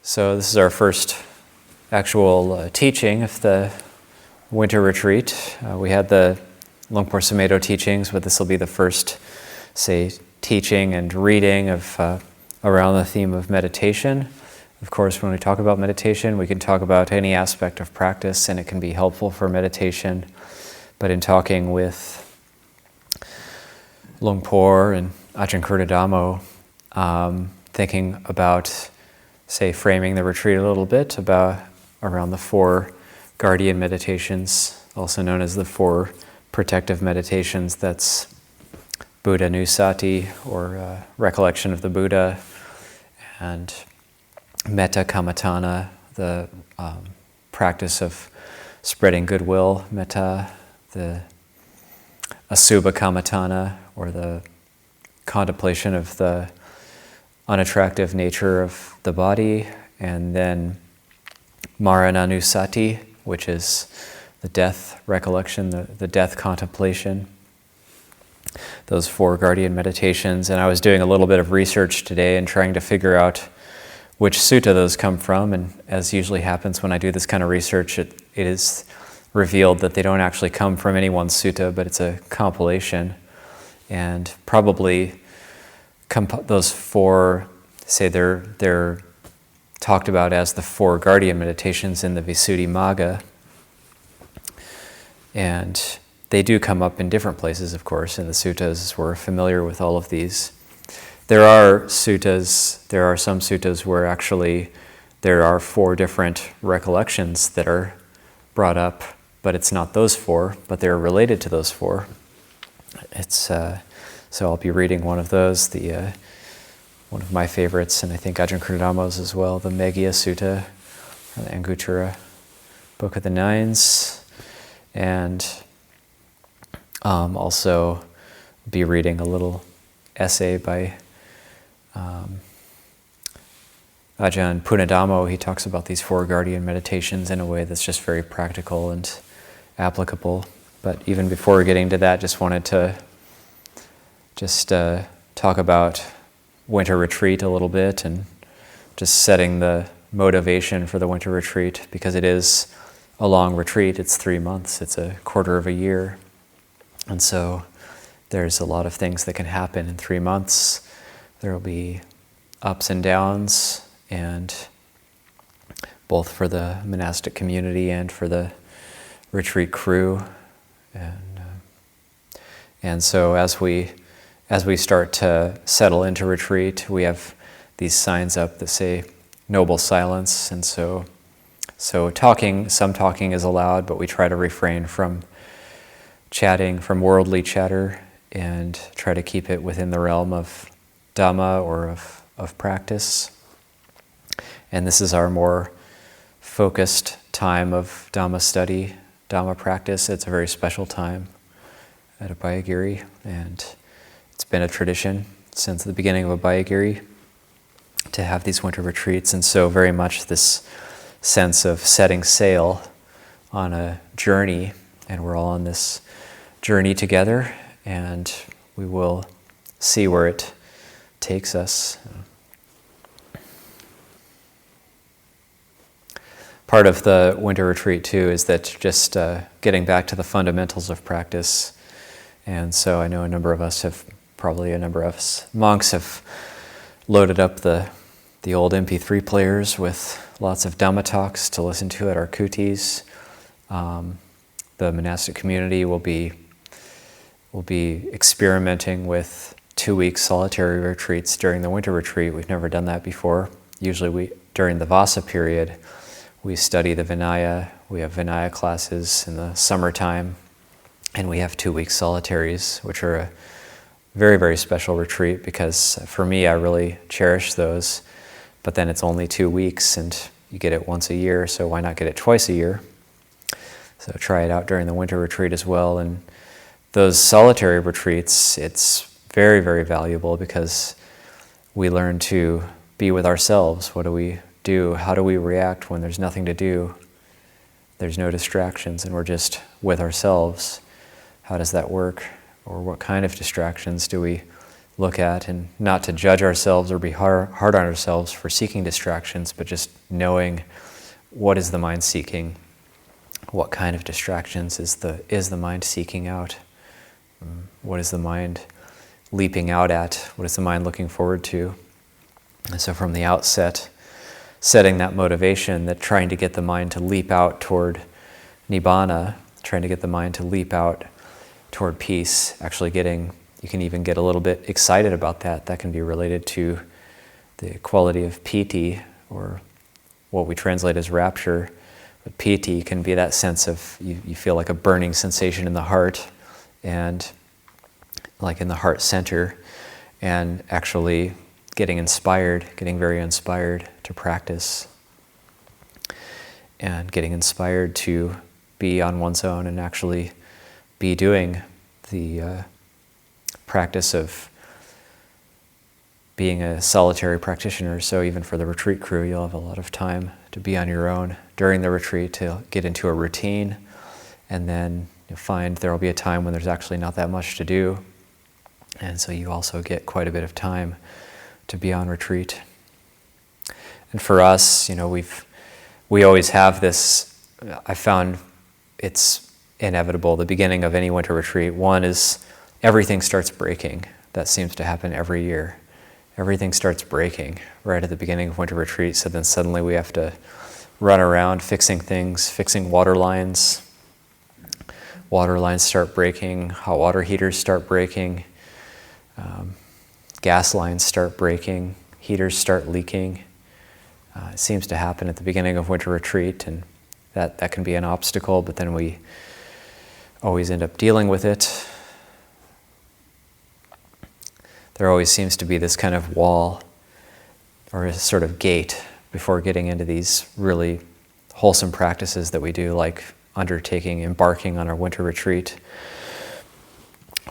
So this is our first actual teaching of the winter retreat. We had the Lungpo Sumedho teachings, but this will be the first, teaching and reading of around the theme of meditation. Of course, when we talk about meditation, we can talk about any aspect of practice, and it can be helpful for meditation. But in talking with Lungpo and Ajahn Punnadhammo, thinking about, framing the retreat a little bit about around the 4 guardian meditations, also known as the 4 protective meditations. That's Buddha Nusati, or recollection of the Buddha, and Metta Kammatthana, the practice of spreading goodwill, metta, the Asubha Kammatthana, or the contemplation of the unattractive nature of the body, and then Marananusati, which is the death recollection, the death contemplation. Those 4 guardian meditations. And I was doing a little bit of research today and trying to figure out which sutta those come from, and as usually happens when I do this kind of research, it is revealed that they don't actually come from any one sutta, but it's a compilation. And probably those 4, they're talked about as the 4 guardian meditations in the Visuddhimagga. And they do come up in different places, of course, in the suttas. We're familiar with all of these. There are some suttas where actually there are 4 different recollections that are brought up, but it's not those 4, but they're related to those 4. So I'll be reading one of those, one of my favorites, and I think Ajahn Punnadhammo's as well, the Meghiya Sutta, the Anguttara Book of the Nines, and also be reading a little essay by Ajahn Punnadhammo. He talks about these 4 guardian meditations in a way that's just very practical and applicable. But even before getting to that, just wanted to talk about winter retreat a little bit, and just setting the motivation for the winter retreat, because it is a long retreat. It's 3 months. It's a quarter of a year. And so there's a lot of things that can happen in 3 months. There will be ups and downs, and both for the monastic community and for the retreat crew. And so as we start to settle into retreat, we have these signs up that say noble silence. And so some talking is allowed, but we try to refrain from chatting, from worldly chatter, and try to keep it within the realm of Dhamma or of practice. And this is our more focused time of Dhamma study, Dhamma practice. It's a very special time at Abhayagiri, and it's been a tradition since the beginning of Abhayagiri to have these winter retreats. And so very much this sense of setting sail on a journey, and we're all on this journey together, and we will see where it takes us. Part of the winter retreat too is that just getting back to the fundamentals of practice. And so I know a number of us monks have loaded up the old MP3 players with lots of Dhamma talks to listen to at our kutis. The monastic community will be experimenting with 2-week solitary retreats during the winter retreat. We've never done that before. Usually during the Vasa period, we study the Vinaya. We have Vinaya classes in the summertime, and we have 2-week solitaries, which are a very, very special retreat, because for me, I really cherish those. But then it's only 2 weeks, and you get it once a year, so why not get it twice a year? So try it out during the winter retreat as well. And those solitary retreats, it's very, very valuable, because we learn to be with ourselves. What do we do? How do we react when there's nothing to do? There's no distractions, and we're just with ourselves. How does that work? Or what kind of distractions do we look at, and not to judge ourselves or be hard on ourselves for seeking distractions, but just knowing what is the mind seeking, what kind of distractions is the mind seeking out, what is the mind leaping out at, what is the mind looking forward to. And so from the outset, setting that motivation, that trying to get the mind to leap out toward nibbana, trying to get the mind to leap out toward peace, you can even get a little bit excited about that. That can be related to the quality of piti, or what we translate as rapture. But piti can be that sense of, you feel like a burning sensation in the heart, and like in the heart center, and actually getting very inspired to practice, and getting inspired to be on one's own and actually be doing the practice of being a solitary practitioner. So even for the retreat crew, you'll have a lot of time to be on your own during the retreat, to get into a routine, and then you'll find there will be a time when there's actually not that much to do, and so you also get quite a bit of time to be on retreat. And for us, we always have this, I found it's inevitable, the beginning of any winter retreat. One is everything starts breaking. That seems to happen every year. Everything starts breaking right at the beginning of winter retreat, so then suddenly we have to run around fixing things, fixing water lines. Water lines start breaking, hot water heaters start breaking, gas lines start breaking, heaters start leaking. It seems to happen at the beginning of winter retreat, and that can be an obstacle, but then we always end up dealing with it. There always seems to be this kind of wall, or a sort of gate, before getting into these really wholesome practices that we do, like embarking on our winter retreat,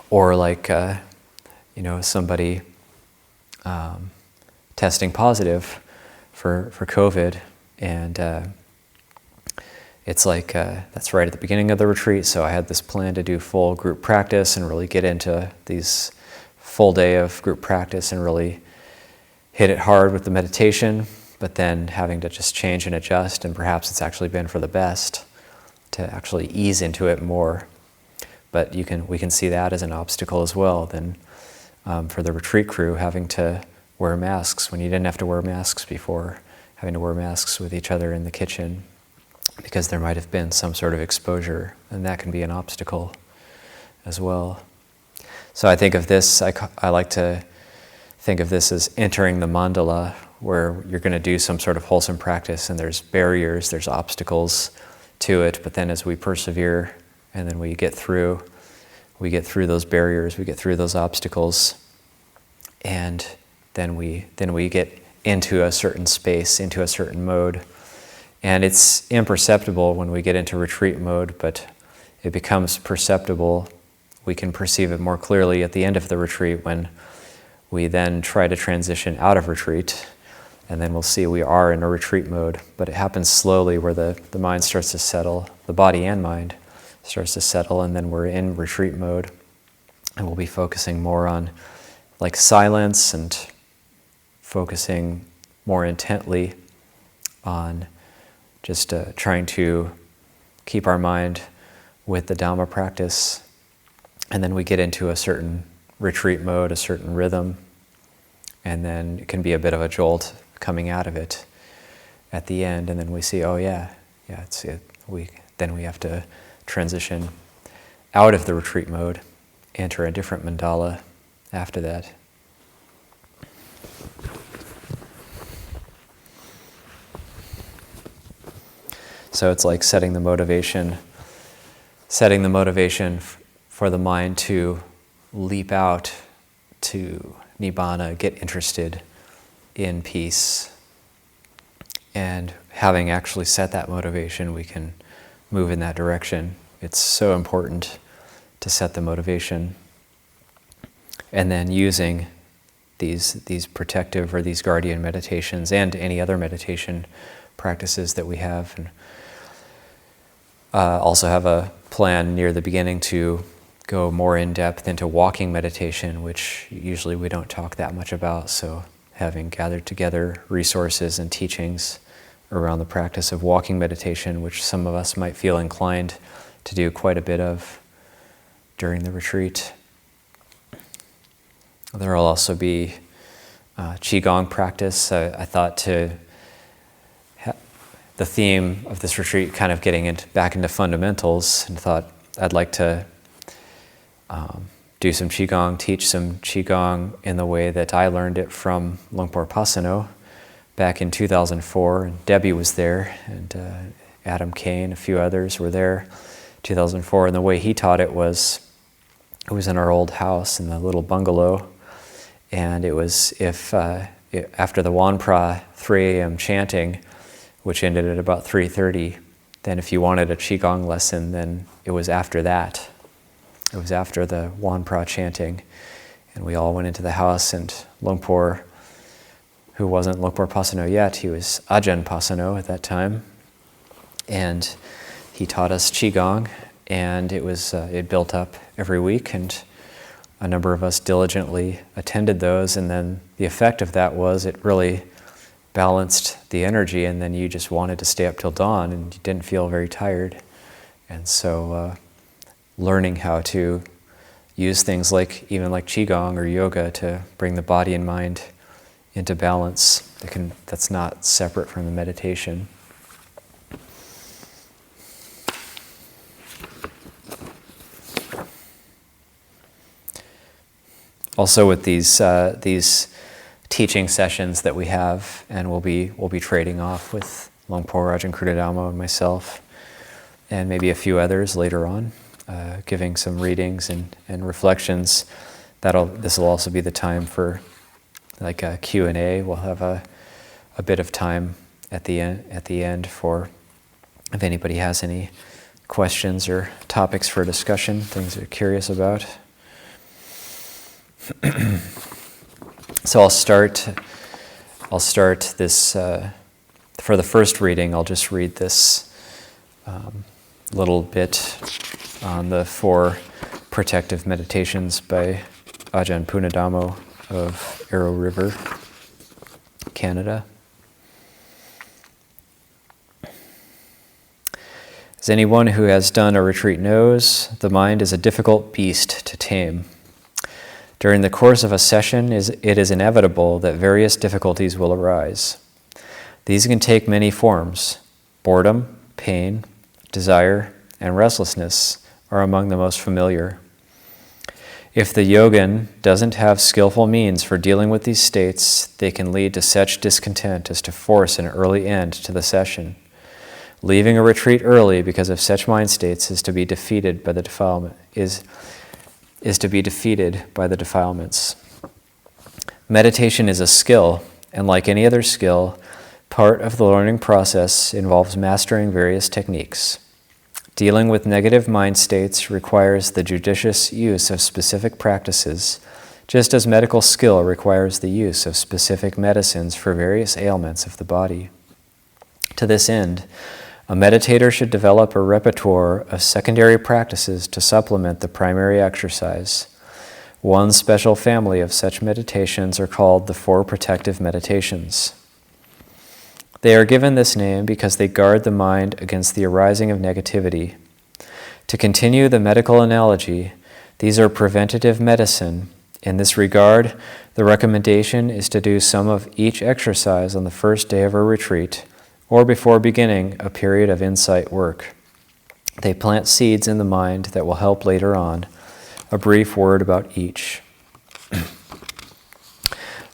or like somebody testing positive for COVID, and it's like that's right at the beginning of the retreat. So I had this plan to do full group practice and really get into these full day of group practice and really hit it hard with the meditation, but then having to just change and adjust, and perhaps it's actually been for the best to actually ease into it more. But we can see that as an obstacle as well. Then for the retreat crew, having to wear masks when you didn't have to wear masks before, having to wear masks with each other in the kitchen because there might have been some sort of exposure, and that can be an obstacle as well. So I think of this, I like to think of this as entering the mandala, where you're going to do some sort of wholesome practice, and there's barriers, there's obstacles to it, but then as we persevere, and then we get through those barriers, we get through those obstacles, and then we get into a certain space, into a certain mode. And it's imperceptible when we get into retreat mode, but it becomes perceptible. We can perceive it more clearly at the end of the retreat, when we then try to transition out of retreat, and then we'll see we are in a retreat mode. But it happens slowly, where the mind starts to settle, the body and mind starts to settle, and then we're in retreat mode, and we'll be focusing more on like silence, and focusing more intently on just trying to keep our mind with the Dhamma practice. And then we get into a certain retreat mode, a certain rhythm, and then it can be a bit of a jolt coming out of it at the end, and then we see, oh yeah, it's it. Then we have to transition out of the retreat mode, enter a different mandala after that. So it's like setting the motivation for the mind to leap out to nibbana, get interested in peace. And having actually set that motivation, we can move in that direction. It's so important to set the motivation. And then using these protective or these guardian meditations, and any other meditation practices that we have. And also have a plan near the beginning to go more in depth into walking meditation, which usually we don't talk that much about. So having gathered together resources and teachings around the practice of walking meditation, which some of us might feel inclined to do quite a bit of during the retreat. There will also be Qigong practice. I thought the theme of this retreat kind of getting back into fundamentals, and thought I'd like to do some Qigong, teach some Qigong in the way that I learned it from Lungpo Pasano back in 2004. And Debbie was there, and Adam Kane, a few others were there, 2004. And the way he taught it was in our old house in the little bungalow. And it was after the Wanpra 3 a.m. chanting, which ended at about 3:30, then if you wanted a Qigong lesson, then it was after that. It was after the Wanpra chanting. And we all went into the house, and Lungpo, who wasn't Lungpo Pasano yet, he was Ajahn Pasano at that time. And he taught us Qigong, and it built up every week, and a number of us diligently attended those, and then the effect of that was it really balanced the energy, and then you just wanted to stay up till dawn, and you didn't feel very tired. And so learning how to use things like Qigong or yoga to bring the body and mind into balance, that's not separate from the meditation. Also, with these teaching sessions that we have, and we'll be trading off with Lungpo Ajahn Punnadhammo and myself, and maybe a few others later on, giving some readings and reflections. This will also be the time for like a Q&A. We'll have a bit of time at the end for if anybody has any questions or topics for discussion, things they're curious about. So I'll start this, for the first reading, I'll just read this little bit on the 4 protective meditations by Ajahn Punnadhammo of Arrow River, Canada. As anyone who has done a retreat knows, the mind is a difficult beast to tame. During the course of a session, it is inevitable that various difficulties will arise. These can take many forms. Boredom, pain, desire, and restlessness are among the most familiar. If the yogin doesn't have skillful means for dealing with these states, they can lead to such discontent as to force an early end to the session. Leaving a retreat early because of such mind states is to be defeated by the defilement. Is to be defeated by the defilements. Meditation is a skill, and like any other skill, part of the learning process involves mastering various techniques. Dealing with negative mind states requires the judicious use of specific practices, just as medical skill requires the use of specific medicines for various ailments of the body. To this end, a meditator should develop a repertoire of secondary practices to supplement the primary exercise. One special family of such meditations are called the 4 protective meditations. They are given this name because they guard the mind against the arising of negativity. To continue the medical analogy, these are preventative medicine. In this regard, the recommendation is to do some of each exercise on the first day of a retreat, or before beginning a period of insight work. They plant seeds in the mind that will help later on. A brief word about each.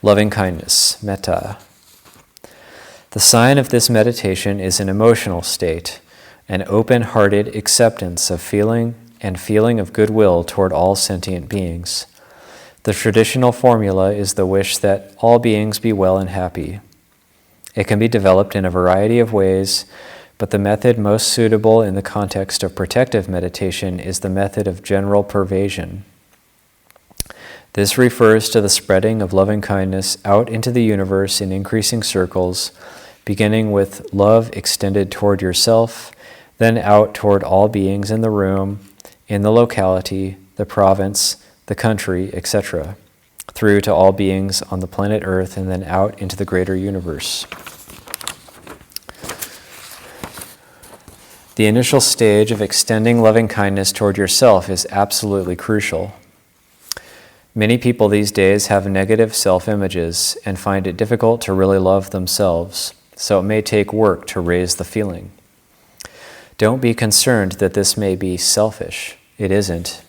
Loving kindness, metta. The sign of this meditation is an emotional state, an open-hearted acceptance of feeling of goodwill toward all sentient beings. The traditional formula is the wish that all beings be well and happy. It can be developed in a variety of ways, but the method most suitable in the context of protective meditation is the method of general pervasion. This refers to the spreading of loving kindness out into the universe in increasing circles, beginning with love extended toward yourself, then out toward all beings in the room, in the locality, the province, the country, etc., through to all beings on the planet Earth and then out into the greater universe. The initial stage of extending loving kindness toward yourself is absolutely crucial. Many people these days have negative self-images and find it difficult to really love themselves, so it may take work to raise the feeling. Don't be concerned that this may be selfish. It isn't.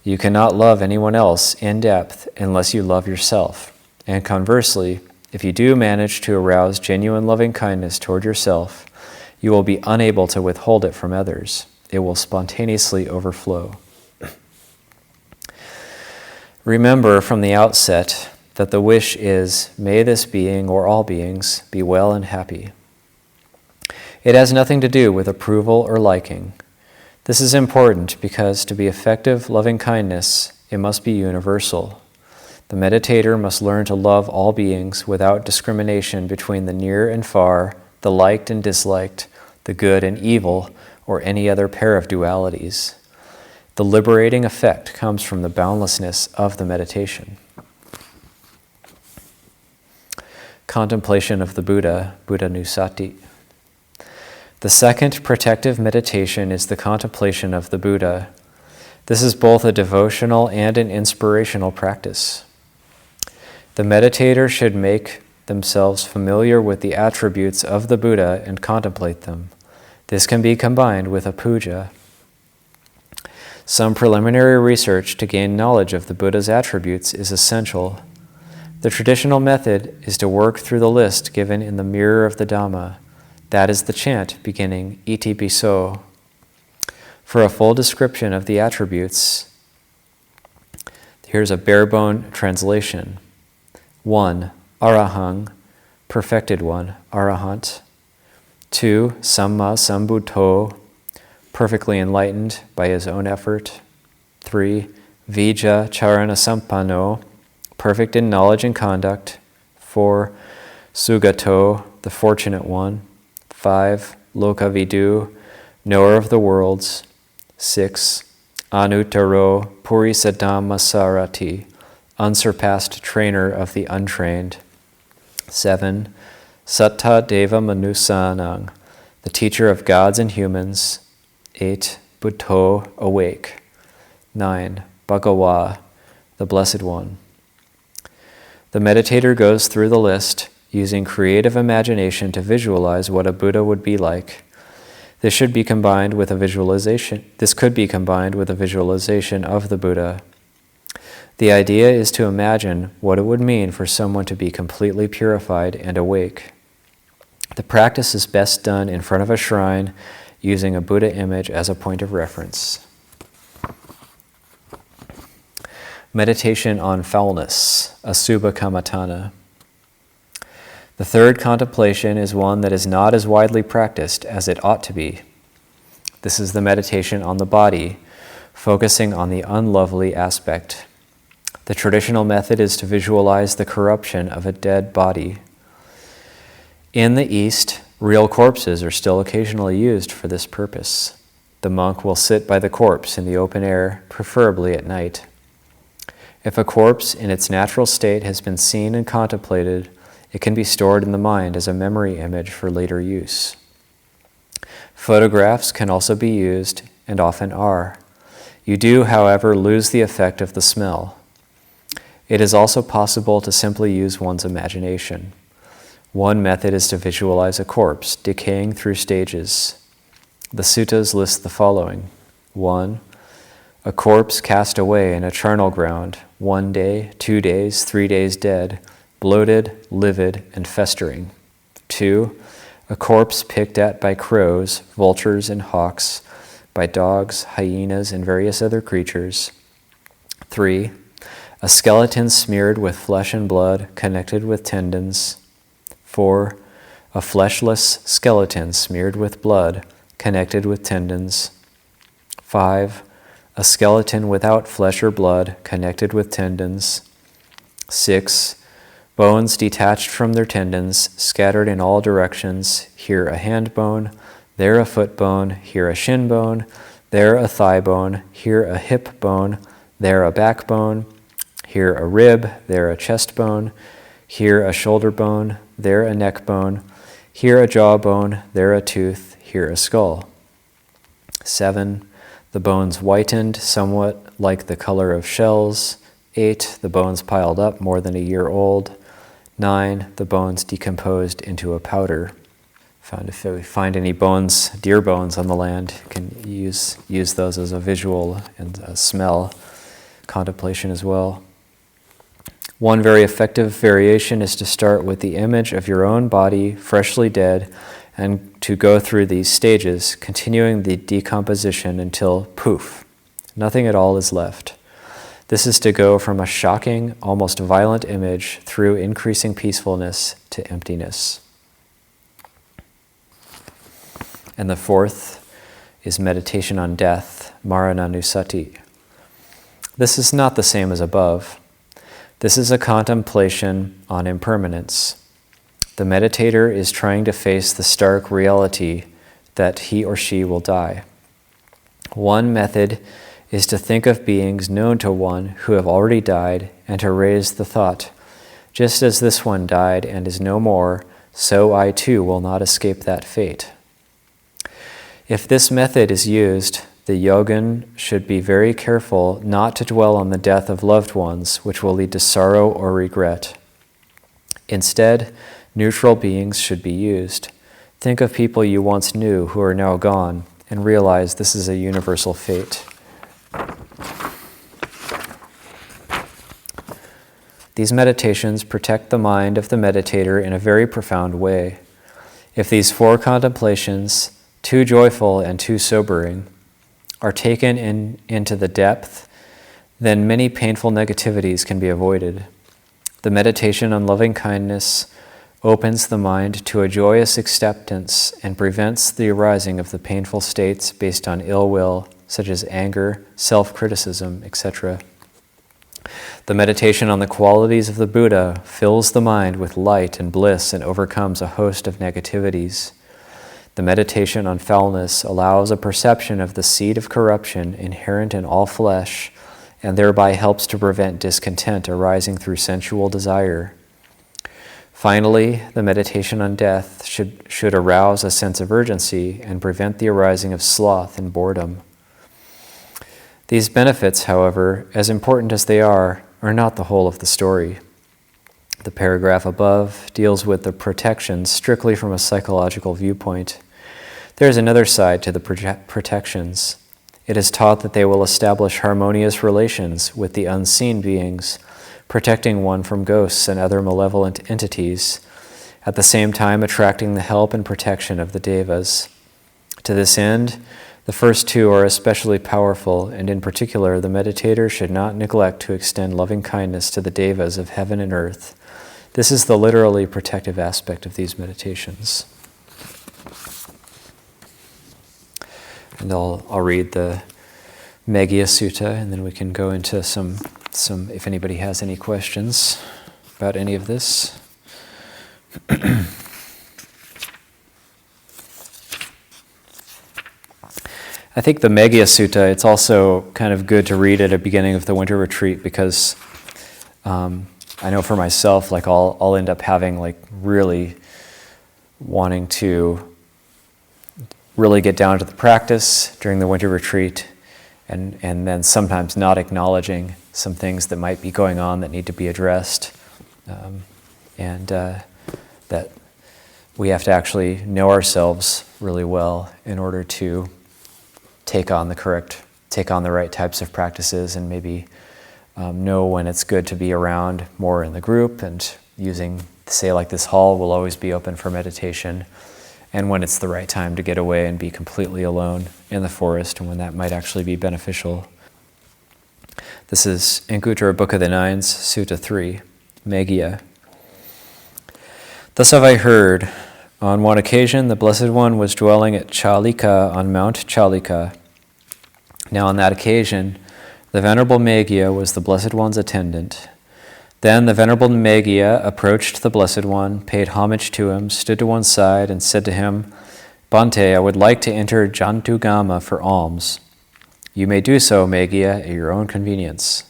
You cannot love anyone else in depth unless you love yourself. And conversely, if you do manage to arouse genuine loving kindness toward yourself, you will be unable to withhold it from others. It will spontaneously overflow. Remember from the outset that the wish is, may this being or all beings be well and happy. It has nothing to do with approval or liking. This is important because to be effective loving kindness, it must be universal. The meditator must learn to love all beings without discrimination between the near and far, the liked and disliked, the good and evil, or any other pair of dualities. The liberating effect comes from the boundlessness of the meditation. Contemplation of the Buddha, Buddha Nusati. The second protective meditation is the contemplation of the Buddha. This is both a devotional and an inspirational practice. The meditator should make themselves familiar with the attributes of the Buddha and contemplate them. This can be combined with a puja. Some preliminary research to gain knowledge of the Buddha's attributes is essential. The traditional method is to work through the list given in the Mirror of the Dhamma. That is the chant beginning Iti Piso. For a full description of the attributes, here's a bare-bone translation. 1. Arahang, perfected one, Arahant. 2. Samma Sambuddho, perfectly enlightened by his own effort. 3. Vijja Charana Sampanno, perfect in knowledge and conduct. 4. Sugato, the fortunate one. 5. Lokavidu, knower of the worlds. 6. Anuttaro Purisadhamma Sarati, unsurpassed trainer of the untrained. 7. Satta Deva Manusanang, the teacher of gods and humans. 8. Buddho, awake. 9. Bhagawa, the Blessed One. The meditator goes through the list, using creative imagination to visualize what a Buddha would be like. This could be combined with a visualization of the Buddha. The idea is to imagine what it would mean for someone to be completely purified and awake. The practice is best done in front of a shrine, using a Buddha image as a point of reference. Meditation on foulness, Asubha Kammatthana. The third contemplation is one that is not as widely practiced as it ought to be. This is the meditation on the body, focusing on the unlovely aspect. The traditional method is to visualize the corruption of a dead body. In the East, real corpses are still occasionally used for this purpose. The monk will sit by the corpse in the open air, preferably at night. If a corpse in its natural state has been seen and contemplated, it can be stored in the mind as a memory image for later use. Photographs can also be used, and often are. You do, however, lose the effect of the smell. It is also possible to simply use one's imagination. One method is to visualize a corpse decaying through stages. The suttas list the following. 1. A corpse cast away in a charnel ground, 1 day, 2 days, 3 days dead, bloated, livid, and festering. 2. A corpse picked at by crows, vultures, and hawks, by dogs, hyenas, and various other creatures. 3. A skeleton smeared with flesh and blood, connected with tendons. 4. A fleshless skeleton smeared with blood, connected with tendons. 5. A skeleton without flesh or blood, connected with tendons. 6. Bones detached from their tendons, scattered in all directions, here a hand bone, there a foot bone, here a shin bone, there a thigh bone, here a hip bone, there a backbone, here a rib, there a chest bone, here a shoulder bone, there a neck bone, here a jaw bone, there a tooth, here a skull. 7, the bones whitened, somewhat like the color of shells. 8, the bones piled up, more than a year old. 9, the bones decomposed into a powder. If we find any bones, deer bones on the land, you can use those as a visual and a smell contemplation as well. One very effective variation is to start with the image of your own body freshly dead and to go through these stages, continuing the decomposition until poof, nothing at all is left. This is to go from a shocking, almost violent image through increasing peacefulness to emptiness. And the 4th is meditation on death, Marananusati. This is not the same as above. This is a contemplation on impermanence. The meditator is trying to face the stark reality that he or she will die. One method is to think of beings known to one who have already died and to raise the thought, just as this one died and is no more, so I too will not escape that fate. If this method is used, the yogin should be very careful not to dwell on the death of loved ones, which will lead to sorrow or regret. Instead, neutral beings should be used. Think of people you once knew who are now gone and realize this is a universal fate. These meditations protect the mind of the meditator in a very profound way. If these 4 contemplations, too joyful and too sobering, are taken into the depth, then many painful negativities can be avoided. The meditation on loving kindness opens the mind to a joyous acceptance and prevents the arising of the painful states based on ill will, such as anger, self-criticism, etc. The meditation on the qualities of the Buddha fills the mind with light and bliss and overcomes a host of negativities. The meditation on foulness allows a perception of the seed of corruption inherent in all flesh and thereby helps to prevent discontent arising through sensual desire. Finally, the meditation on death should arouse a sense of urgency and prevent the arising of sloth and boredom. These benefits, however, as important as they are not the whole of the story. The paragraph above deals with the protections strictly from a psychological viewpoint. There is another side to the protections. It is taught that they will establish harmonious relations with the unseen beings, protecting one from ghosts and other malevolent entities, at the same time attracting the help and protection of the devas. To this end, the first 2 are especially powerful, and in particular, the meditator should not neglect to extend loving kindness to the devas of heaven and earth. This is the literally protective aspect of these meditations. And I'll read the Meghiya Sutta, and then we can go into some if anybody has any questions about any of this. I think the Meghiya Sutta, it's also kind of good to read at the beginning of the winter retreat because I know for myself, like I'll end up having like really wanting to really get down to the practice during the winter retreat and then sometimes not acknowledging some things that might be going on that need to be addressed and that we have to actually know ourselves really well in order to take on the right types of practices and maybe know when it's good to be around more in the group and using, say like this hall will always be open for meditation, and when it's the right time to get away and be completely alone in the forest and when that might actually be beneficial. This is Anguttara Book of the Nines, Sutta 3, Meghiya. Thus have I heard. On one occasion, the Blessed One was dwelling at Chalika on Mount Chalika. Now on that occasion, the Venerable Meghiya was the Blessed One's attendant. Then the Venerable Meghiya approached the Blessed One, paid homage to him, stood to one side, and said to him, Bhante, I would like to enter Jantugama for alms. You may do so, Meghiya, at your own convenience."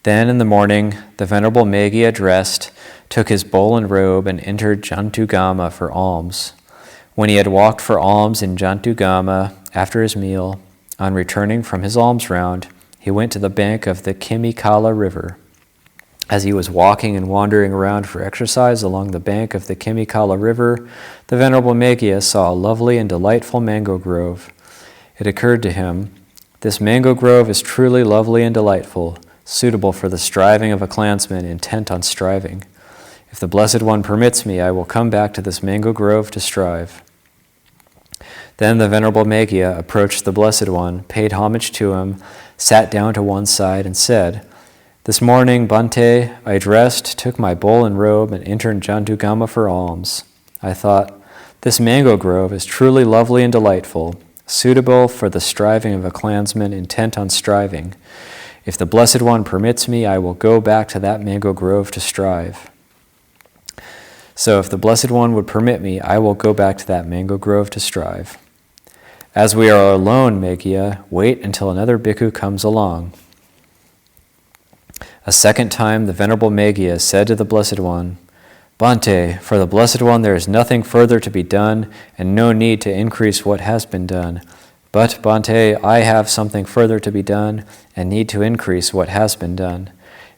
Then in the morning, the Venerable Meghiya dressed, took his bowl and robe, and entered Jantugama for alms. When he had walked for alms in Jantugama after his meal, on returning from his alms round, he went to the bank of the Kimikala River. As he was walking and wandering around for exercise along the bank of the Kimikala River, the Venerable Meghiya saw a lovely and delightful mango grove. It occurred to him, "This mango grove is truly lovely and delightful, suitable for the striving of a clansman intent on striving. If the Blessed One permits me, I will come back to this mango grove to strive." Then the Venerable Meghiya approached the Blessed One, paid homage to him, sat down to one side, and said, "This morning, Bhante, I dressed, took my bowl and robe, and entered Jantugama for alms. I thought, this mango grove is truly lovely and delightful, suitable for the striving of a clansman intent on striving. If the Blessed One permits me, I will go back to that mango grove to strive. So if the Blessed One would permit me, I will go back to that mango grove to strive. As we are alone, Meghiya, wait until another bhikkhu comes along." A second time, the Venerable Meghiya said to the Blessed One, "Bhante, for the Blessed One there is nothing further to be done, and no need to increase what has been done. But, Bhante, I have something further to be done, and need to increase what has been done.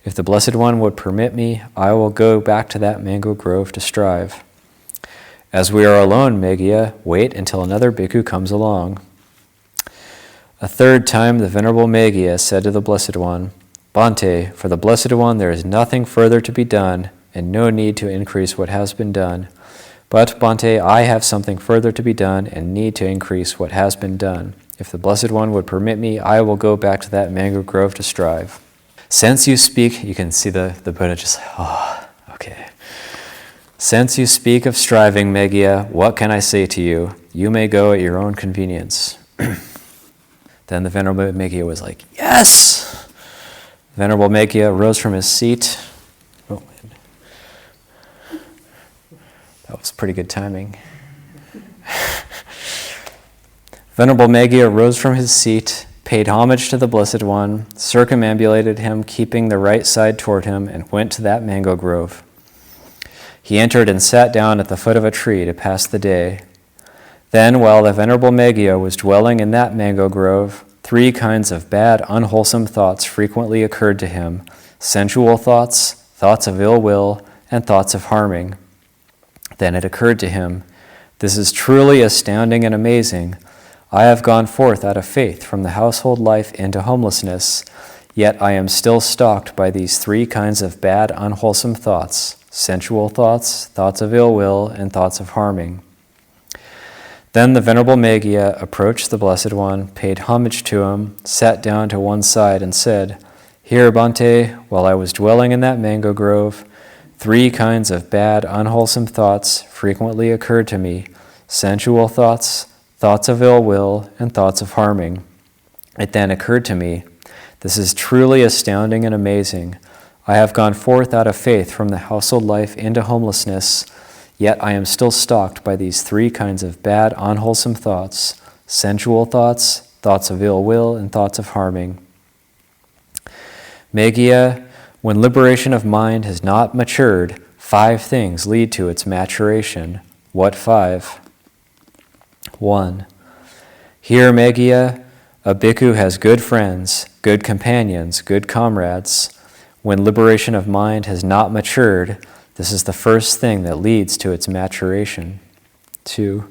If the Blessed One would permit me, I will go back to that mango grove to strive." As we are alone, Meghiya, wait until another bhikkhu comes along. A third time, the Venerable Meghiya said to the Blessed One, "Bhante, for the Blessed One there is nothing further to be done, and no need to increase what has been done. But, Bhante, I have something further to be done, and need to increase what has been done. If the Blessed One would permit me, I will go back to that mango grove to strive." Since you speak, you can see the Buddha just, okay. "Since you speak of striving, Meghiya, what can I say to you? You may go at your own convenience." Then the Venerable Meghiya was like, "Yes!" Venerable Meghiya rose from his seat. Oh, man. That was pretty good timing. Venerable Meghiya rose from his seat, paid homage to the Blessed One, circumambulated him, keeping the right side toward him, and went to that mango grove. He entered and sat down at the foot of a tree to pass the day. Then, while the Venerable Meghiya was dwelling in that mango grove, 3 kinds of bad, unwholesome thoughts frequently occurred to him: sensual thoughts, thoughts of ill will, and thoughts of harming. Then it occurred to him, "This is truly astounding and amazing. I have gone forth out of faith from the household life into homelessness, yet I am still stalked by these 3 kinds of bad, unwholesome thoughts: sensual thoughts, thoughts of ill will, and thoughts of harming." Then the Venerable Meghiya approached the Blessed One, paid homage to him, sat down to one side, and said, "Here, Bhante, while I was dwelling in that mango grove, 3 kinds of bad, unwholesome thoughts frequently occurred to me: sensual thoughts, thoughts of ill will, and thoughts of harming. It then occurred to me, this is truly astounding and amazing. I have gone forth out of faith from the household life into homelessness, yet I am still stalked by these 3 kinds of bad, unwholesome thoughts: sensual thoughts, thoughts of ill will, and thoughts of harming. Meghiya, when liberation of mind has not matured, 5 things lead to its maturation. What 5? 1. Here, Meghiya, a bhikkhu has good friends, good companions, good comrades. When liberation of mind has not matured, this is the first thing that leads to its maturation. 2.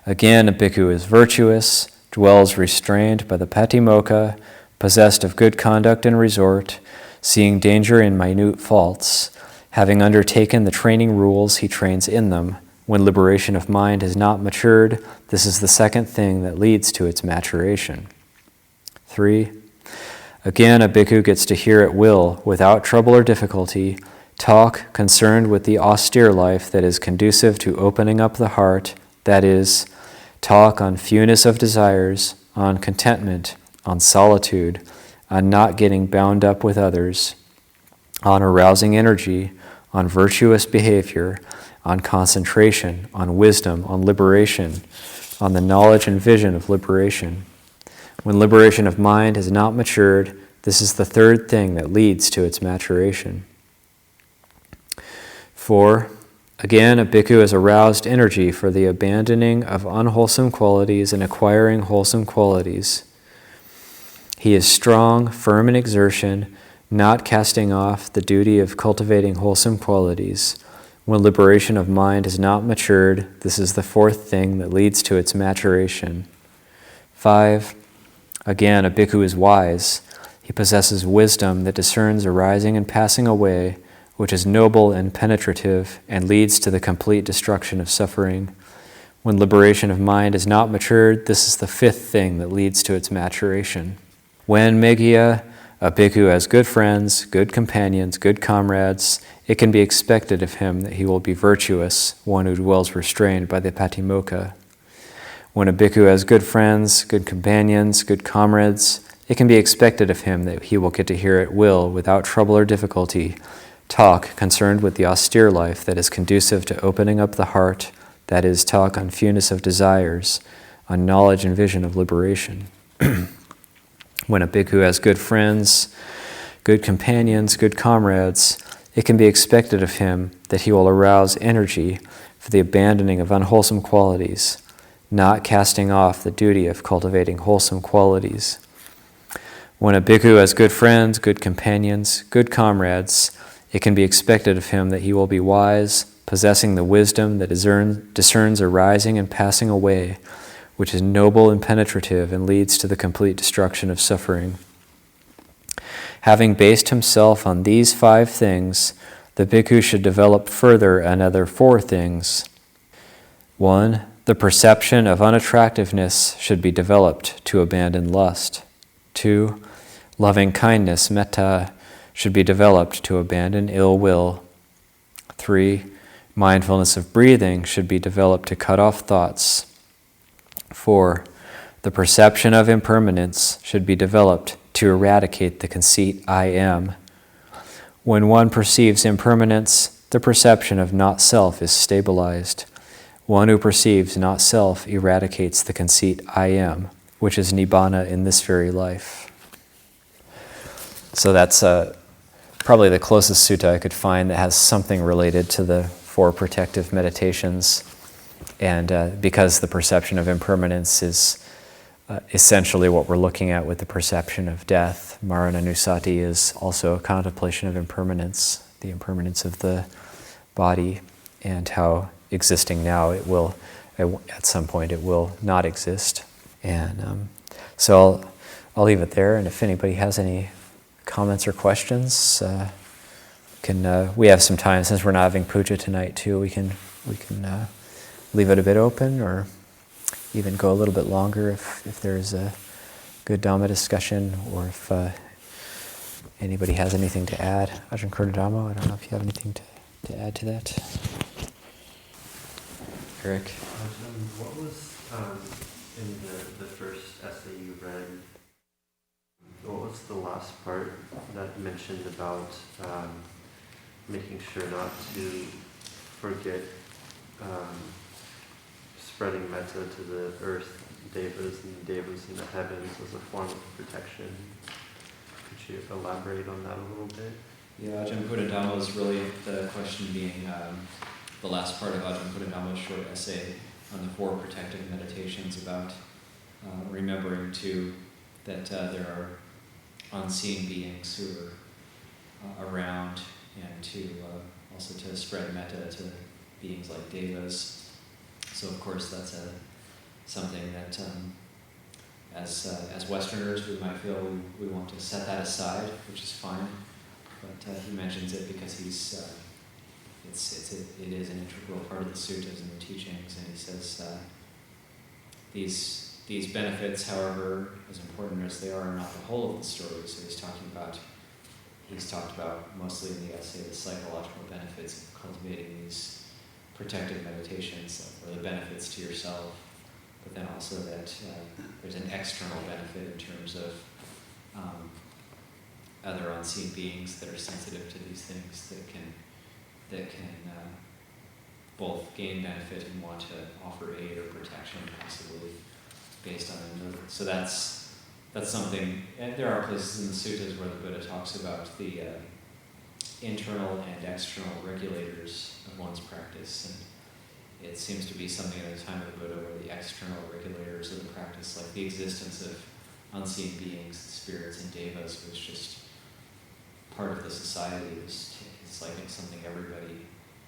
Again, a bhikkhu is virtuous, dwells restrained by the patimokkha, possessed of good conduct and resort, seeing danger in minute faults. Having undertaken the training rules, he trains in them. When liberation of mind has not matured, this is the second thing that leads to its maturation. 3. Again, a bhikkhu gets to hear at will, without trouble or difficulty, talk concerned with the austere life that is conducive to opening up the heart, that is, talk on fewness of desires, on contentment, on solitude, on not getting bound up with others, on arousing energy, on virtuous behavior, on concentration, on wisdom, on liberation, on the knowledge and vision of liberation. When liberation of mind has not matured, this is the third thing that leads to its maturation. 4. Again, a bhikkhu has aroused energy for the abandoning of unwholesome qualities and acquiring wholesome qualities. He is strong, firm in exertion, not casting off the duty of cultivating wholesome qualities. When liberation of mind has not matured, this is the fourth thing that leads to its maturation. 5. Again, a bhikkhu is wise. He possesses wisdom that discerns arising and passing away, which is noble and penetrative and leads to the complete destruction of suffering. When liberation of mind is not matured, this is the fifth thing that leads to its maturation. When Meghiya, a bhikkhu, has good friends, good companions, good comrades, it can be expected of him that he will be virtuous, one who dwells restrained by the patimokkha. When a bhikkhu has good friends, good companions, good comrades, it can be expected of him that he will get to hear at will, without trouble or difficulty, talk concerned with the austere life that is conducive to opening up the heart, that is, talk on fewness of desires, on knowledge and vision of liberation. When a bhikkhu has good friends, good companions, good comrades, it can be expected of him that he will arouse energy for the abandoning of unwholesome qualities, not casting off the duty of cultivating wholesome qualities. When a bhikkhu has good friends, good companions, good comrades, it can be expected of him that he will be wise, possessing the wisdom that discerns arising and passing away, which is noble and penetrative and leads to the complete destruction of suffering. Having based himself on these 5 things, the bhikkhu should develop further another 4 things. 1. The perception of unattractiveness should be developed to abandon lust. 2. Loving kindness, metta, should be developed to abandon ill will. 3. Mindfulness of breathing should be developed to cut off thoughts. 4. The perception of impermanence should be developed to eradicate the conceit I am. When one perceives impermanence, the perception of not self is stabilized. One who perceives not self eradicates the conceit I am, which is nibbana in this very life. So that's probably the closest sutta I could find that has something related to the 4 protective meditations. And because the perception of impermanence is essentially what we're looking at with the perception of death, Marananusati is also a contemplation of impermanence, the impermanence of the body, and how existing now it will, at some point, it will not exist. And so I'll leave it there. And if anybody has any comments or questions, we have some time since we're not having puja tonight too. We can leave it a bit open, or even go a little bit longer if there's a good Dhamma discussion, or if anybody has anything to add. Ajahn Punnadhammo, I don't know if you have anything to add to that. Eric? What was, in the first essay you read, what was the last part that mentioned about making sure not to forget spreading metta to the earth, devas and devas in the heavens as a form of protection? Could you elaborate on that a little bit? Yeah, Ajahn Punnadhammo is really the question being the last part of Ajahn Punnadhammo's short essay on the 4 protective meditations about remembering that there are unseen beings who are around, and also to spread metta to beings like devas. So of course that's something that as Westerners we might feel we want to set that aside, which is fine. But he mentions it because it is an integral part of the suttas and the teachings, and he says these benefits, however, as important as they are not the whole of the story. So he's talked about mostly in the essay the psychological benefits of cultivating these protective meditations, or the benefits to yourself, but then also that there's an external benefit in terms of other unseen beings that are sensitive to these things that can both gain benefit and want to offer aid or protection, possibly based on them. So that's that's something, and there are places in the suttas where the Buddha talks about the internal and external regulators of one's practice, and it seems to be something at the time of the Buddha where the external regulators of the practice, like the existence of unseen beings, spirits, and devas, was just part of the society. It's like it's something everybody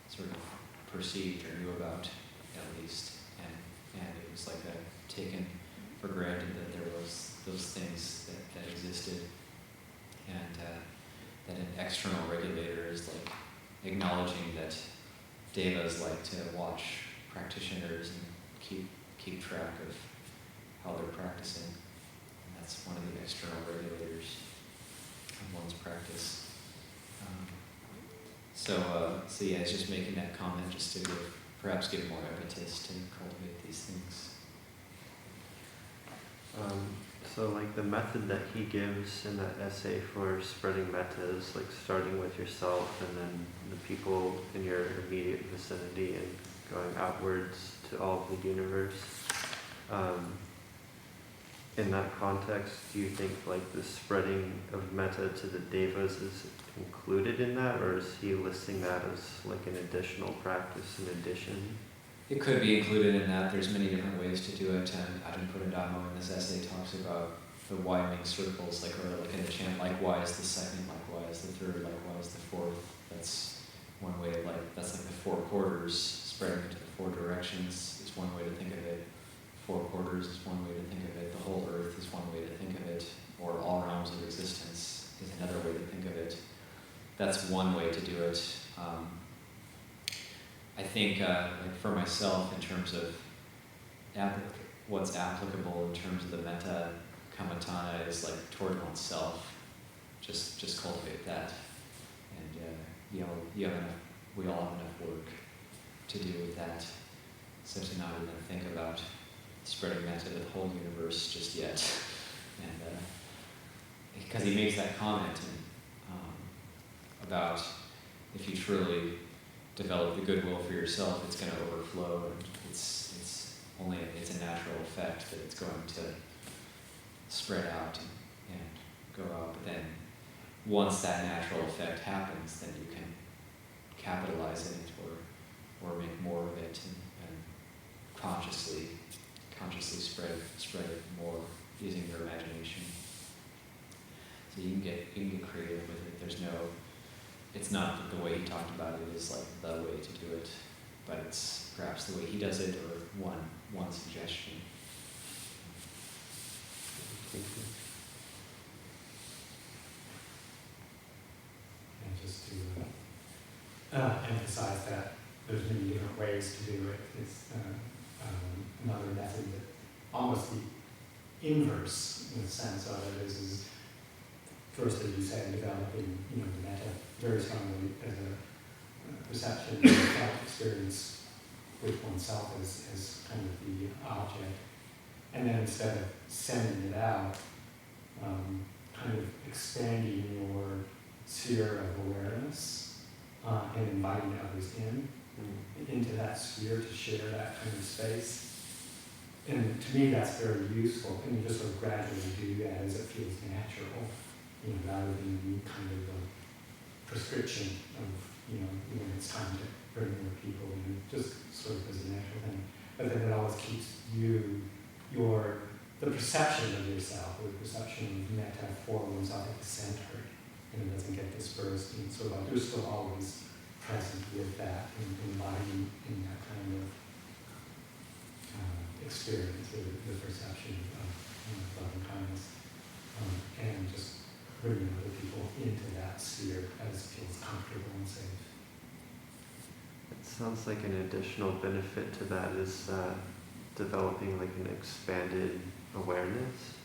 sort of perceived or knew about, at least, and it was like taken for granted that there was those things that existed, and that an external regulator is like acknowledging that devas like to watch practitioners and keep track of how they're practicing. And that's one of the external regulators of one's practice. So yeah, it's just making that comment just to perhaps give more impetus to cultivate these things. So like the method that he gives in that essay for spreading metta is like starting with yourself and then the people in your immediate vicinity and going outwards to all of the universe. In that context, do you think like the spreading of metta to the devas is included in that, or is he listing that as like an additional practice in addition? It could be included in that. There's many different ways to do it, and Ajahn Punnadhammo in this essay talks about the widening circles, like in the chant, likewise the second, likewise the third, likewise the fourth. That's one way, that's like the four quarters, spreading into the four directions is one way to think of it. Four quarters is one way to think of it. The whole earth is one way to think of it. Or all realms of existence is another way to think of it. That's one way to do it. I think, like for myself, in terms of what's applicable in terms of the metta kammatthana is like toward oneself. Just cultivate that, and we all have enough work to do with that. So to not even think about spreading metta to the whole universe just yet, and because he makes that comment about if you truly develop the goodwill for yourself, it's going to overflow, and it's a natural effect that it's going to spread out and go out. But then once that natural effect happens, then you can capitalize in it or make more of it and consciously spread it more using your imagination. So you can get creative with it. It's not that the way he talked about it is like the way to do it, but it's perhaps the way he does it, or one suggestion. Thank you. And just to emphasize that there's many different ways to do it. It's another method that almost the inverse in the sense of it is first, as you said, developing the metta very strongly as a perception and self-experience with oneself as kind of the object. And then instead of sending it out, kind of expanding your sphere of awareness and inviting others into that sphere to share that kind of space. And to me, that's very useful. And you just sort of gradually do that as it feels natural, rather than any kind of a prescription of, when it's time to bring more people in, just sort of as a natural thing. But then it always keeps the perception of yourself, or the perception of metta for oneself at the center, and it doesn't get dispersed. And so you're still always present with that and embodying in that kind of experience, or the perception of love and kindness, and just bringing other people into that sphere as it feels comfortable and safe. It sounds like an additional benefit to that is developing like an expanded awareness.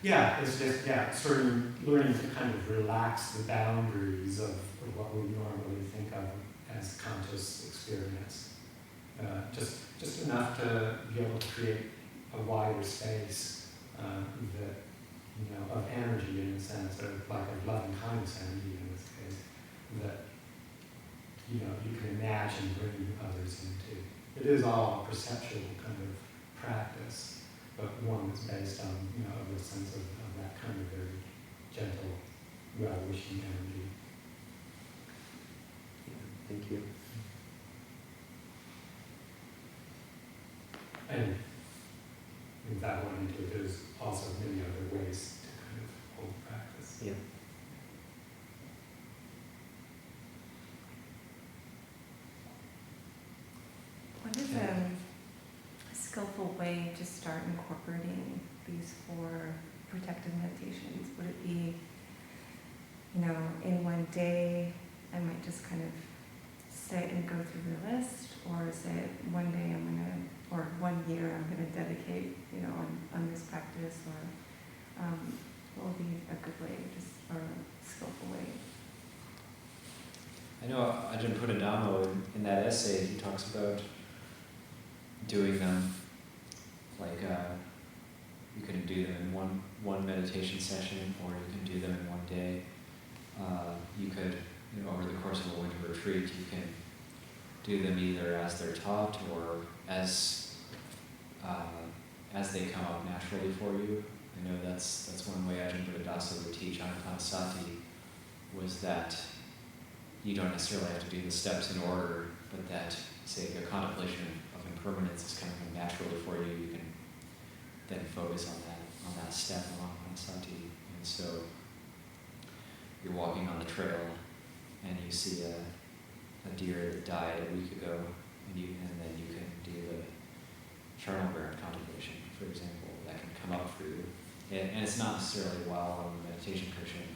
Yeah, it's just sort of learning to kind of relax the boundaries of what we normally think of as conscious experience. Just enough to be able to create a wider space that of energy, in a sense, of like a loving kindness energy in this case, that you can imagine bringing others into. It is all a perceptual kind of practice, but one that's based on, the sense of that kind of very gentle, well-wishing energy. Yeah, thank you. And without going into it, there's also many other ways to kind of hold practice. Yeah. What is a skillful way to start incorporating these 4 protective meditations? Would it be, in one day, I might just kind of sit and go through the list, or is it one day or 1 year I'm gonna dedicate, on this practice, or what would be a good way, or a skillful way? I know Ajahn Punnadhammo in that essay, he talks about doing them like you can do them in one meditation session, or you can do them in one day. You could, over the course of a winter retreat, you can do them either as they're taught or as they come up naturally for you. I know that's one way Ajahn Buddhist would teach Anapanasati, was that you don't necessarily have to do the steps in order, but that, say, the contemplation of impermanence is coming naturally for you. You can then focus on that step of Anapanasati. And so you're walking on the trail and you see a deer that died a week ago, and then you can do the charnel ground contemplation, for example, that can come up for you. And it's not necessarily while on the meditation cushion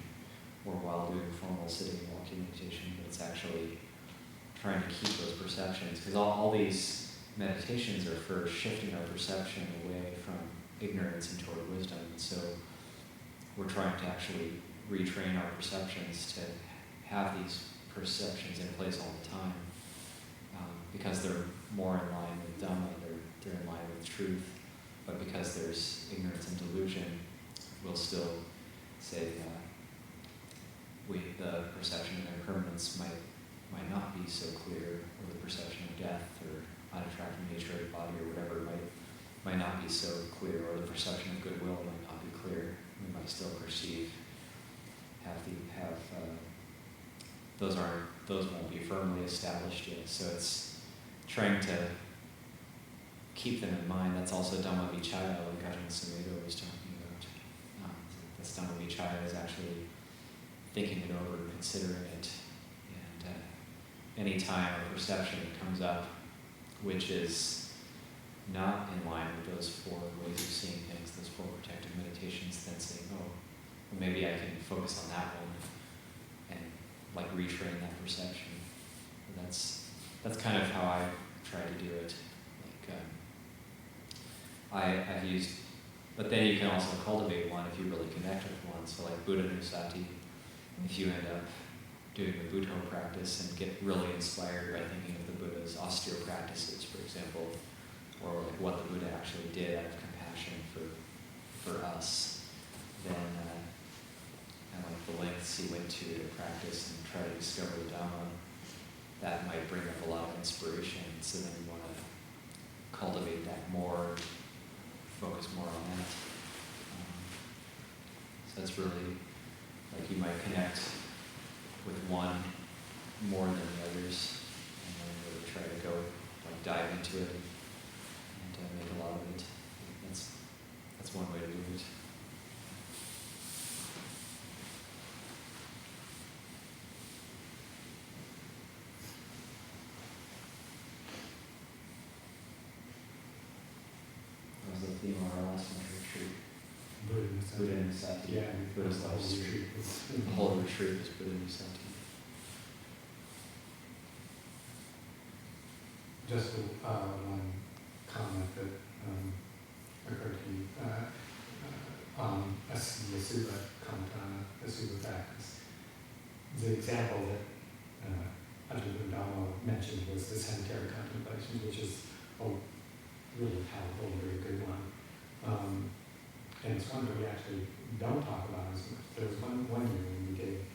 or while doing formal sitting and walking meditation, but it's actually trying to keep those perceptions, because all these meditations are for shifting our perception away from ignorance and toward wisdom. And so we're trying to actually retrain our perceptions to have these perceptions in place all the time, because they're more in line with Dhamma, they're in line with truth, but because there's ignorance and delusion, we'll still say the perception of impermanence might not be so clear, or the perception of death or unattractive nature of the body or whatever might not be so clear, or the perception of goodwill might not be clear. We might still perceive, those won't be firmly established yet. So it's trying to keep them in mind. That's also Dhamma Vichaya, like Ajahn Ñāṇiko was talking about. This Dhamma Vichaya is actually thinking it over, considering it, and any time a perception comes up which is not in line with those 4 ways of seeing things, those 4 protective meditations, then saying, oh, well, maybe I can focus on that one and like retrain that perception. But that's kind of how I try to do it. Like I've used, but then you can also cultivate one if you really connect with one. So like Buddha Nusati, if you end up doing the Buddho practice and get really inspired by thinking of the Buddha's austere practices, for example, or like what the Buddha actually did out of compassion for us, then and like the lengths he went to practice and try to discover the Dhamma, that might bring up a lot of inspiration. So then you want to cultivate that more, focus more on that. So that's really, like, you might connect with one more than the others, and then really try to go, like, dive into it and make a lot of it. That's one way to do it. That was the theme of our last winter retreat. Buddha Nusati. Yeah, Buddha's the whole life. retreat. The whole retreat is Buddha Nusati. Just one comment that occurred to me on Yasuva Kamatana, Yasuva practice. The example that Ajahn Buddhist mentioned was the cemetery contemplation, which is a really powerful, very good one. And it's one that we actually don't talk about as much. There was one year when we did,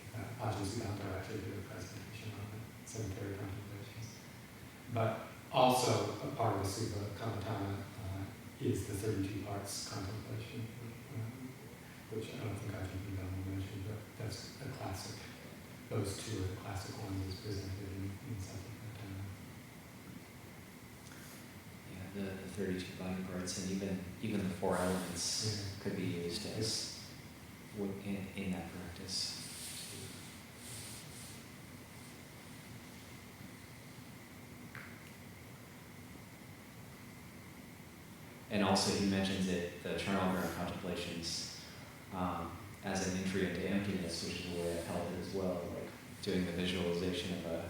Ajahn Siddhanta actually did a presentation on the cemetery contemplations. But also, a part of the Sutta Kamatana is the 32 parts contemplation, which I don't think Ajahn Ñāṇiko mentioned, but that's a classic. Those two are the classic ones as presented in something like that. Yeah, the 32 body parts, and even the 4 elements could be used as in that practice. And also he mentions it, the charnel ground contemplations, as an entry into emptiness, which is the way I've held it as well, like doing the visualization of a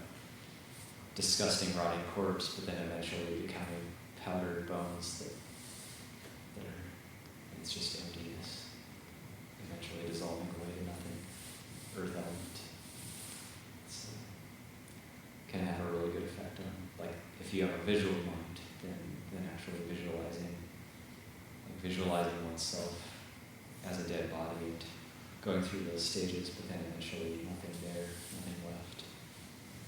disgusting rotting corpse, but then eventually becoming powdered bones that are, it's just emptiness, eventually dissolving away to nothing, earth element. It's, can have a really good effect on, like, if you have a visual mind, then actually visualizing oneself as a dead body and going through those stages, but then eventually nothing there, nothing left.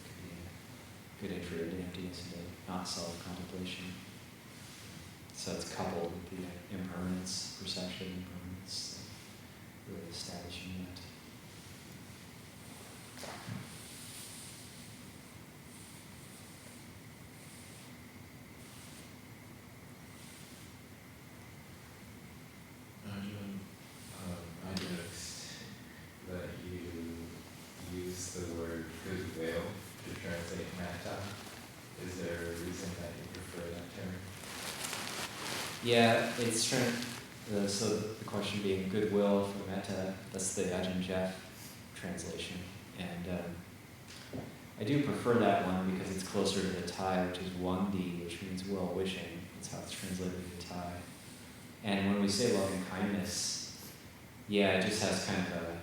Could be a good entry into emptiness and not self-contemplation. So it's coupled with the impermanence, perception impermanence, really establishing that. I noticed that you use the word goodwill to translate metta. Is there a reason that you prefer that term? Yeah, it's so the question being goodwill for metta, that's the Ajahn Jeff translation. And I do prefer that one because it's closer to the Thai, which is wandi, which means well-wishing. That's how it's translated into Thai. And when we say loving kindness, yeah, it just has kind of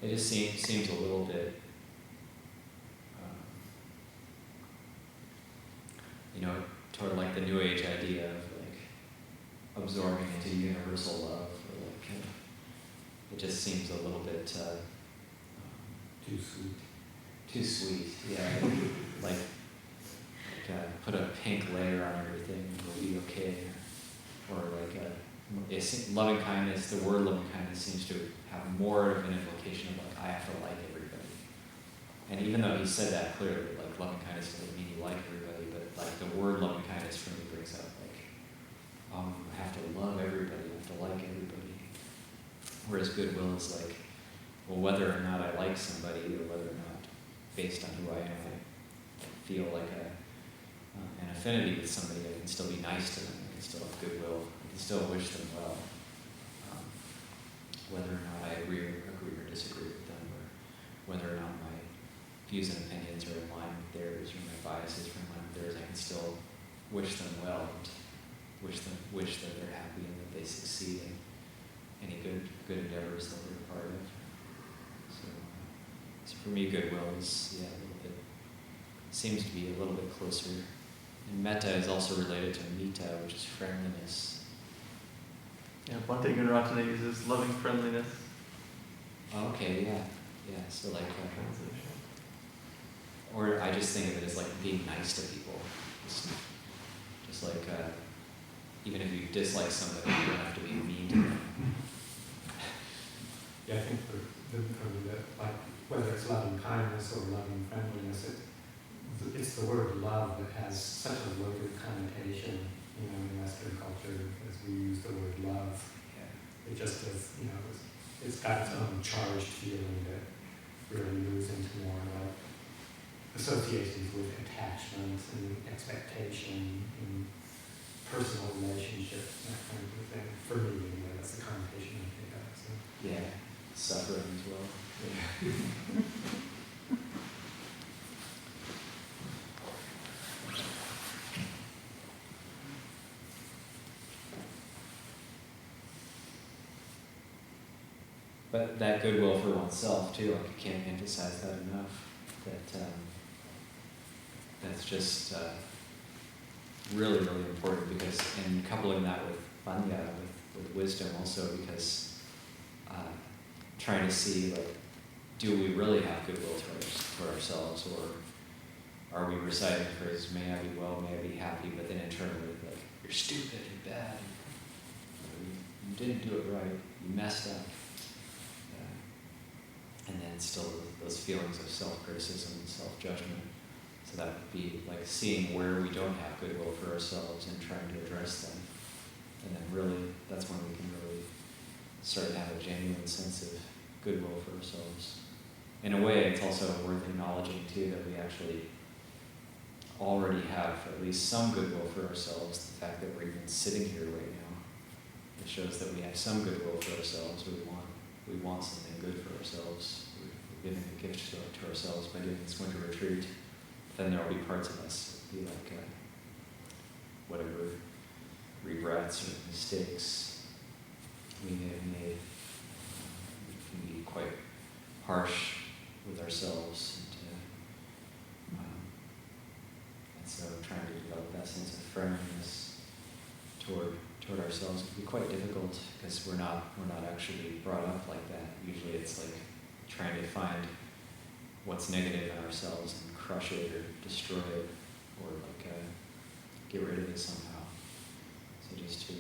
it just seems a little bit, toward like the New Age idea of like absorbing into universal love, or like it just seems a little bit Too sweet. too sweet. Yeah, like put a pink layer on everything and it'll be okay. Or like loving kindness, the word loving kindness seems to have more of an implication of like, I have to like everybody. And even though he said that clearly, like loving kindness doesn't mean you like everybody, but like the word loving kindness for me brings up like, I have to love everybody, I have to like everybody. Whereas goodwill is like, well, whether or not I like somebody, or whether or not, based on who I am, I feel like an affinity with somebody, I can still be nice to them, I can still have goodwill, I can still wish them well. Whether or not I agree or disagree with them, or whether or not my views and opinions are in line with theirs, or my biases are in line with theirs, I can still wish them well, and wish that they're happy and that they succeed in any good endeavors that they're a part of. So for me, goodwill is, a little bit, seems to be a little bit closer. And metta is also related to mita, which is friendliness. Yeah, one thing Ratana uses loving friendliness. Oh, okay, yeah. So like, or I just think of it as like being nice to people. Just like, even if you dislike somebody, you don't have to be mean to them. Yeah, I think for me that, like, whether it's loving kindness or loving friendliness, it's the word love that has such a loaded connotation, in Western culture, as we use the word love. Yeah. It just is, it's got its own charged feeling that really moves into more like associations with attachment and expectation and personal relationships, that kind of thing. For me, anyway, that's the connotation I think of. So. Yeah, suffering as well. Yeah. But that goodwill for oneself too, like I can't emphasize that enough. That's just really, really important, because, and coupling that with panya, with wisdom also, because trying to see, like, do we really have goodwill for ourselves, or are we reciting phrases, may I be well, may I be happy, but then internally, like, you're stupid, you're bad, you didn't do it right, you messed up. And then still those feelings of self-criticism and self-judgment. So that would be like seeing where we don't have goodwill for ourselves and trying to address them. And then really, that's when we can really start to have a genuine sense of goodwill for ourselves. In a way, it's also worth acknowledging too that we actually already have at least some goodwill for ourselves. The fact that we're even sitting here right now, it shows that we have some goodwill for ourselves. We want something good for ourselves. We're giving a gift to ourselves by doing this winter retreat. Then there will be parts of us, be like whatever regrets or mistakes we may have made. We can be quite harsh with ourselves, and so trying to develop that sense of friendliness toward ourselves can be quite difficult because we're not actually brought up like that. Usually it's like trying to find what's negative in ourselves and crush it or destroy it or like get rid of it somehow. So just to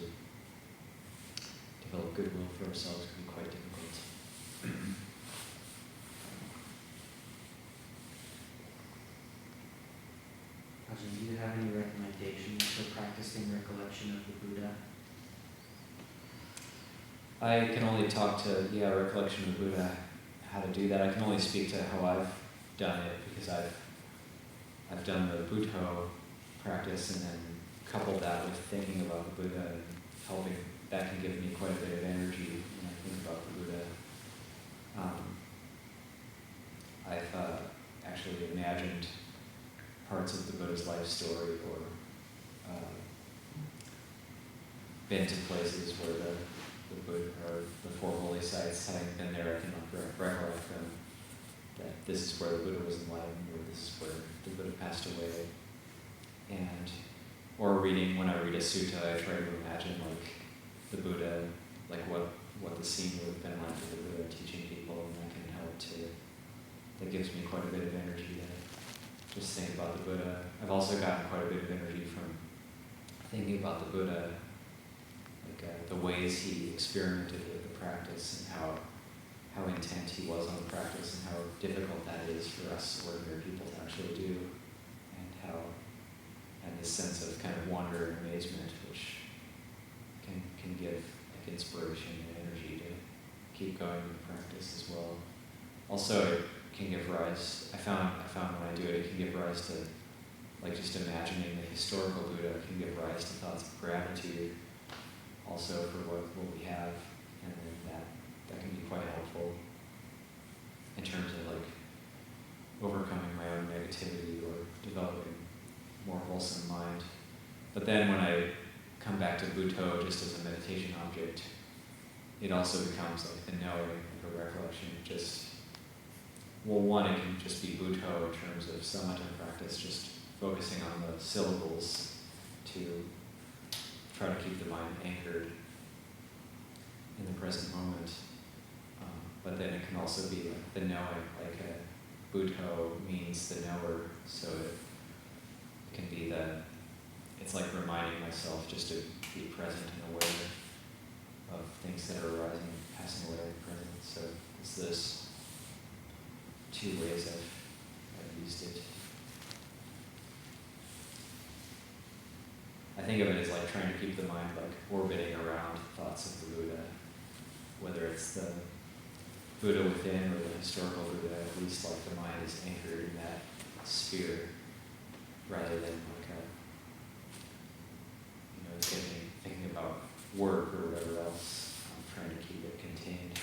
develop goodwill for ourselves can be quite difficult. Ajahn, do you have any recommendations for practicing recollection of the Buddha? I can only talk to, recollection of Buddha, how to do that. I can only speak to how I've done it because I've done the Buddho practice and then coupled that with thinking about the Buddha and helping. That can give me quite a bit of energy when I think about the Buddha. I've actually imagined parts of the Buddha's life story or been to places where the Buddha or the four holy sites, having been there, I can recollect them, that this is where the Buddha was enlightened, or this is where the Buddha passed away. And, or when I read a sutta, I try to imagine like the Buddha, like what the scene would have been like with the Buddha teaching people, and that can help that gives me quite a bit of energy to just think about the Buddha. I've also gotten quite a bit of energy from thinking about the Buddha, the ways he experimented with the practice and how intent he was on the practice and how difficult that is for us ordinary people to actually do, and this sense of kind of wonder and amazement, which can give like inspiration and energy to keep going in the practice as well. Also, it can give rise. I found when I do it, it can give rise to like just imagining the historical Buddha can give rise to thoughts of gratitude. Also for what we have, and then that can be quite helpful in terms of like overcoming my own negativity or developing a more wholesome mind. But then when I come back to Buddho just as a meditation object, it also becomes like the knowing, like a recollection of just, one, it can just be Buddho in terms of samatha practice, just focusing on the syllables to try to keep the mind anchored in the present moment. But then it can also be like the knowing, like a Buddho means the knower, so it can be it's like reminding myself just to be present and aware of things that are arising and passing away in the present. So it's this two ways I've used it. I think of it as like trying to keep the mind like orbiting around thoughts of the Buddha, whether it's the Buddha within or the historical Buddha, at least like the mind is anchored in that sphere rather than like thinking about work or whatever else. I'm trying to keep it contained.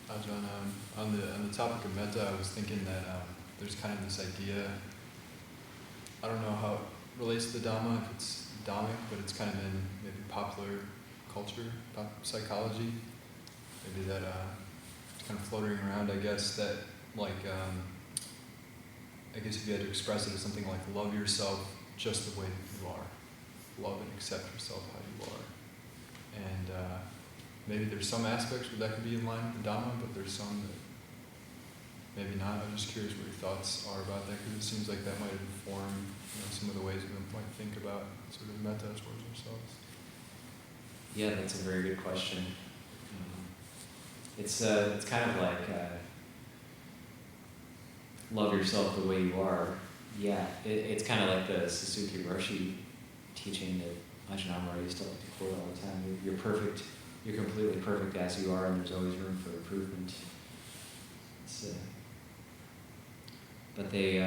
Ajahn, on the topic of metta, I was thinking that there's kind of this idea, I don't know how it relates to the Dhamma, if it's Dhammic, but it's kind of in maybe popular culture, psychology, maybe that it's kind of floating around, I guess, that like, I guess if you had to express it as something like love yourself just the way that you are, love and accept yourself how you are. And maybe there's some aspects where that could be in line with the Dhamma, but there's some that maybe not. I'm just curious what your thoughts are about that, because it seems like that might inform some of the ways we might think about sort of metta towards ourselves. Yeah, that's a very good question. It's kind of like love yourself the way you are. Yeah, it's kind of like the Suzuki Roshi teaching that Ajahn Ñāṇiko used to like to quote all the time. You're perfect. You're completely perfect as you are, and there's always room for improvement. But they,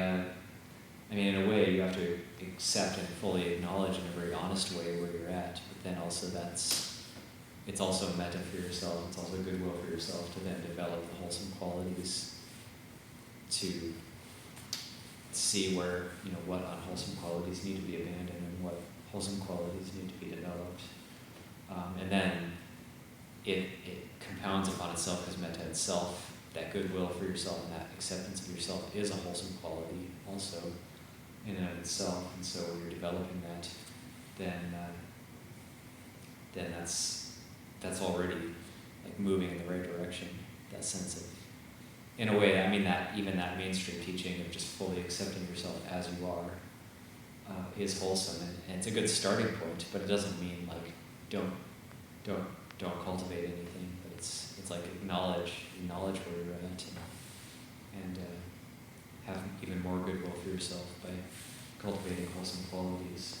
in a way, you have to accept and fully acknowledge in a very honest way where you're at. But then also it's also metta for yourself. It's also goodwill for yourself to then develop the wholesome qualities, to see where, what unwholesome qualities need to be abandoned and what wholesome qualities need to be developed. And then it compounds upon itself, because metta itself, that goodwill for yourself and that acceptance of yourself, is a wholesome quality also in and of itself. And so when you're developing that, then that's already like moving in the right direction. That sense of, in a way, that even that mainstream teaching of just fully accepting yourself as you are is wholesome, and it's a good starting point. But it doesn't mean like don't cultivate anything. But it's like acknowledge where you're at, and have even more goodwill for yourself by cultivating wholesome qualities.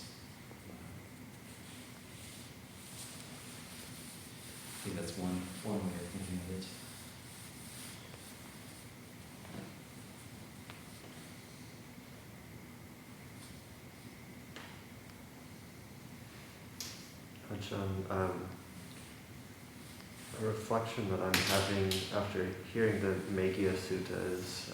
I think that's one way of thinking of it. Ajahn, a reflection that I'm having after hearing the Meghiya Sutta is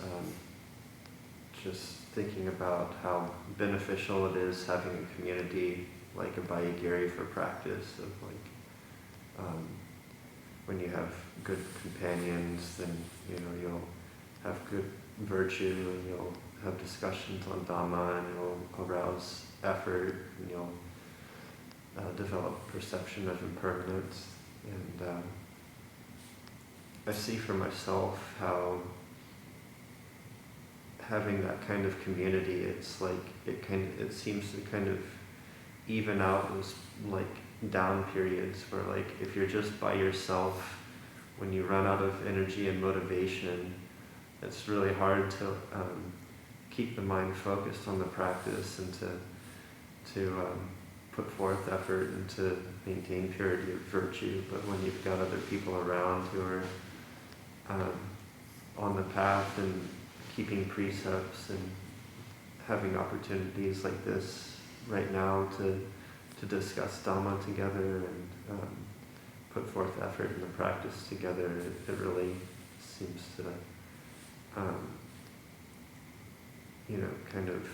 just thinking about how beneficial it is having a community like Abhayagiri for practice, of when you have good companions, then you'll have good virtue, and you'll have discussions on Dhamma, and you'll arouse effort, and you'll develop perception of impermanence. And I see for myself how having that kind of community, it's like it seems to kind of even out those like down periods where, like, if you're just by yourself, when you run out of energy and motivation, it's really hard to keep the mind focused on the practice and to put forth effort and to maintain purity of virtue. But when you've got other people around who are on the path and keeping precepts and having opportunities like this right now to discuss Dhamma together and put forth effort in the practice together, it really seems to kind of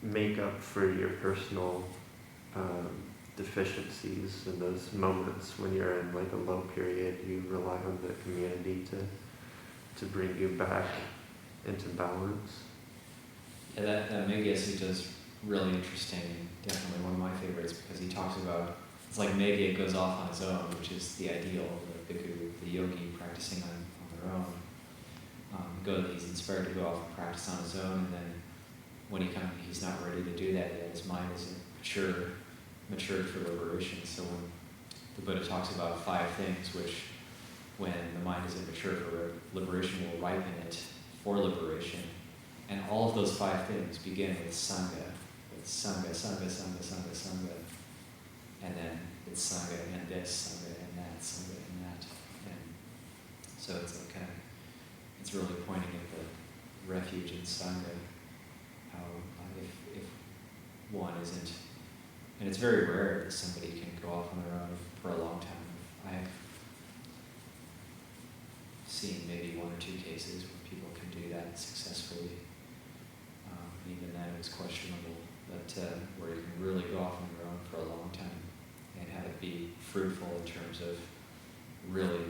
make up for your personal deficiencies in those moments when you're in like a low period. You rely on the community to bring you back into balance. Yeah, that Meghiya Sutta is really interesting, and definitely one of my favorites, because he talks about, it's like Meghiya goes off on his own, which is the ideal of the bhikkhu, the yogi practicing on their own. He's inspired to go off and practice on his own, and then when he's not ready to do that yet, his mind isn't matured for liberation. So when the Buddha talks about 5 things which, when the mind isn't mature for liberation, will ripen it for liberation. And all of those 5 things begin with Sangha. It's Sangha, Sangha, Sangha, Sangha, Sangha. And then it's Sangha and this, Sangha and that, Sangha and that. And so it's like it's really pointing at the refuge in Sangha. How if one isn't, and it's very rare that somebody can go off on their own for a long time. I have seen maybe 1 or 2 cases where people can do that successfully. Even then it's questionable, but where you can really go off on your own for a long time and have it be fruitful in terms of really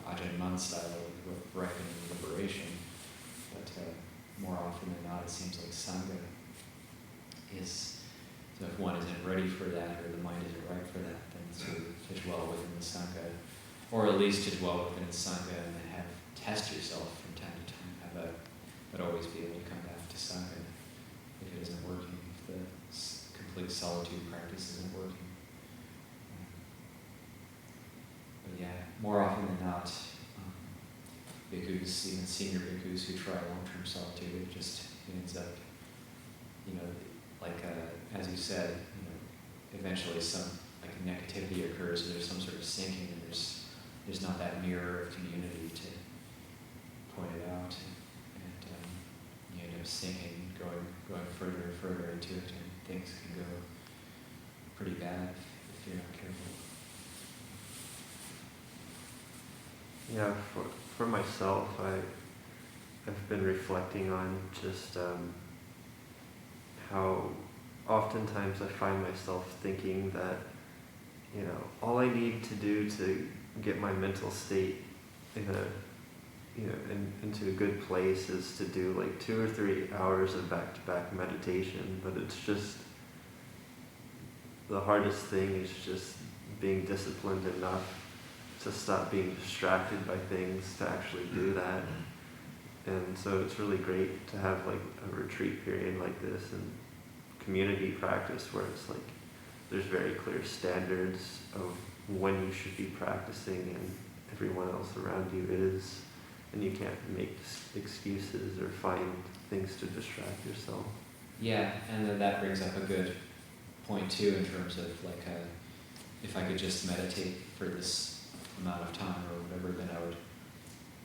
Ajahn Mun style of ripening liberation. But more often than not, it seems like Sangha is, so if one isn't ready for that, or the mind isn't right for that, then to dwell within the Sangha, or at least to dwell within the Sangha and then test yourself from time to time, but always be able to come back to Sangha if it isn't working, if the complete solitude practice isn't working. But yeah, more often than not, bhikkhus, even senior bhikkhus who try long-term solitude, it ends up, as you said, eventually some negativity occurs, there's some sort of sinking, and there's not that mirror of community to point it out, and you end up sinking, going further and further into it, and things can go pretty bad if you're not careful. Yeah, for myself, I've been reflecting on just how oftentimes I find myself thinking that, all I need to do to get my mental state into a good place is to do like 2 or 3 hours of back-to-back meditation, but it's just, the hardest thing is just being disciplined enough to stop being distracted by things to actually do that. And so it's really great to have like a retreat period like this and community practice where it's like there's very clear standards of when you should be practicing and everyone else around you is, and you can't make excuses or find things to distract yourself. Yeah, and then that brings up a good point too in terms of if I could just meditate for this amount of time or whatever,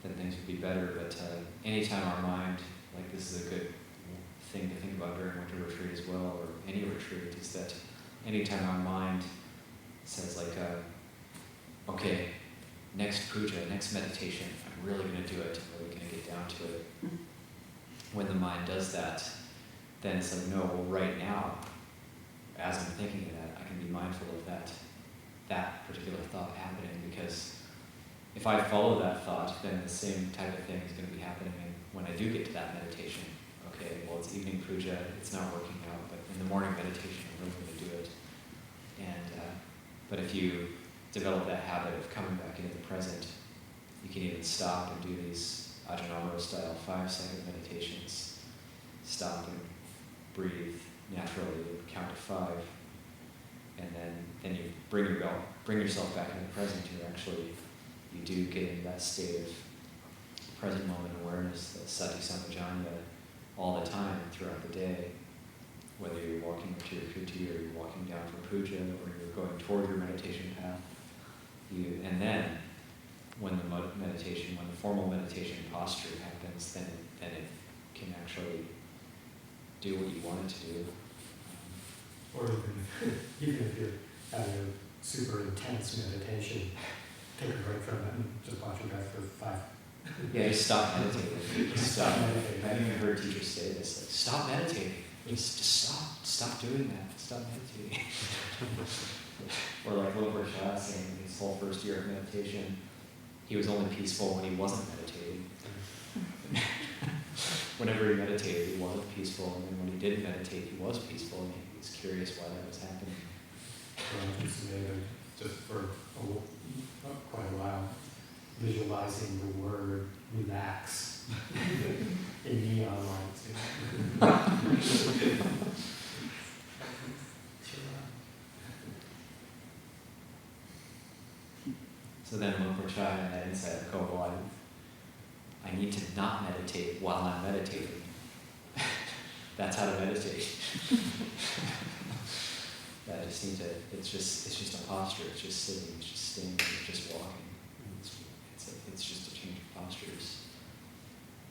then things would be better. But anytime our mind, this is a good thing to think about during winter retreat as well, or any retreat, is that anytime our mind says okay, next puja, next meditation, I'm really going to do it, I'm really going to get down to it. When the mind does that, then it's no, well, right now, as I'm thinking of that, I can be mindful of that particular thought happening, because if I follow that thought, then the same type of thing is going to be happening when I do get to that meditation. Okay, well, it's evening puja, it's not working out, but in the morning meditation, I'm really going to do it. But if you develop that habit of coming back into the present, you can even stop and do these Ajahn Ñāṇiko style 5-second meditations. Stop and breathe naturally, count to 5, and then you bring yourself back into the present. You do get into that state of present moment awareness, that sati sampajanya, all the time throughout the day, whether you're walking up to your kuti or you're walking down from puja or you're going toward your meditation path. And then when the formal meditation posture happens, then it can actually do what you want it to do. Or even if you're having a super intense meditation, take a break from it and just watch your breath for 5. Yeah, just stop meditating. Just stop meditating. I've even heard teachers say this, stop meditating. Just stop doing that. Stop meditating. Or Wilbur Shah saying his whole first year of meditation, he was only peaceful when he wasn't meditating. Whenever he meditated, he wasn't peaceful, and then when he didn't meditate, he was peaceful, and he was curious why that was happening. Just for quite a while, visualizing the word relax in neon lights. So then Wilbur Shah had that insight of, well, I need to not meditate while I'm meditating. That's how to meditate. It's just a posture. It's just sitting. It's just standing. It's just walking. It's just a change of postures.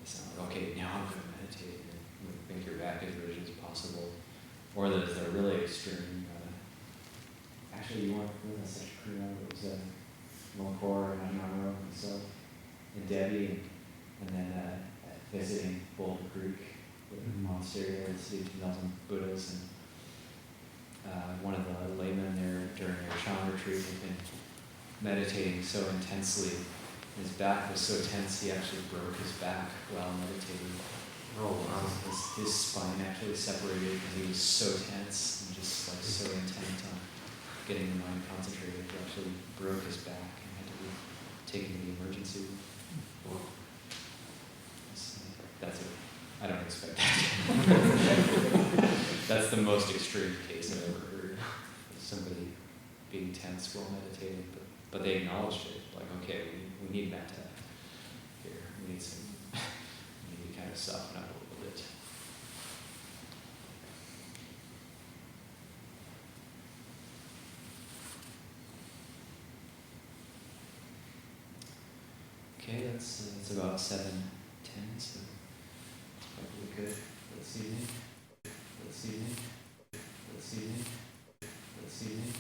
It's not like, okay, now I'm going to meditate and make your back as rigid as possible. Or there's the really extreme. Actually, you weren't in such a crew. It was Moncor and Ajahn Ñāṇiko and myself and Debbie, and then visiting Boulder Creek, the monastery there, the city of 2,000 Buddhas, and one of the laymen there during our Chan retreat had been meditating so intensely. His back was so tense he actually broke his back while meditating. Oh wow! His spine actually separated because he was so tense and just so intent on getting the mind concentrated, he actually broke his back and had to be taken to the emergency room. Well, That's it. I don't expect that. That's the most extreme case I've ever heard of somebody being tense while meditating, but they acknowledged it. Like, okay, we need metta here. We need to kind of soften up a little bit. Okay, that's about 7:10, so probably good this evening. This evening. This evening. This evening.